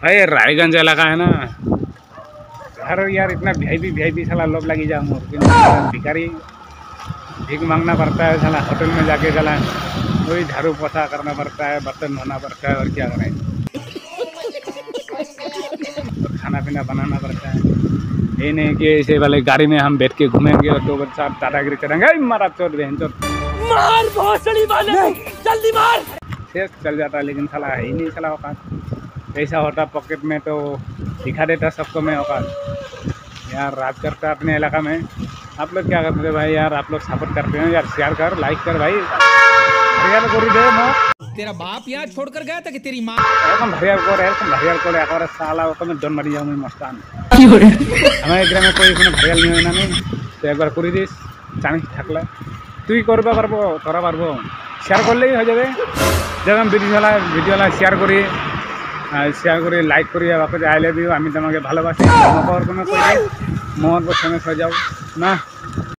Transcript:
अरे रायगंज इलाका है ना यार, यार इतना वीआईपी साला लोग लगी जा मोर भिखारी भीख मांगना पड़ता है साला, होटल में जाके साला वही झाड़ू पोछा करना पड़ता है, बर्तन धोना पड़ता है और क्या करें, और खाना पीना बनाना पड़ता है। ये नहीं कि ऐसे वाले गाड़ी में हम बैठ के घूमेंगे और दो बच्चा दादागिरी करेंगे, मारा चोट बहन चोट मार भोसड़ी वाले जल्दी मार, शेष चल जाता है। लेकिन साला है ही नहीं साला औकात, पैसा होता पॉकेट में तो दिखा देता सबको मैं औकात। यार राज करता है अपने इलाका में। आप लोग क्या करते हैं भाई यार, आप लोग सपोर्ट करते हैं यार, शेयर कर लाइक कर भाई, हरियाल को दे मो तेरा बाप यहाँ छोड़कर गया था कि तेरी माँ एरकम हरियाल को एक साला वो मैं डन मारी जाऊँ मैं मस्तान हमारे ग्राम में कोई भाइराल नहीं হয় না নি তো একবার করে দিস জানিস থাকলে তুই করবা পারবো তোরা পারবো শেয়ার করলেই হয়ে যাবে। যখন ভিডিওলা শেয়ার করি লাইক করি বাপে আই লাভ ইউ আমি তোমাকে ভালোবাসি আমার কোনো মহর প্রথমে যাও না।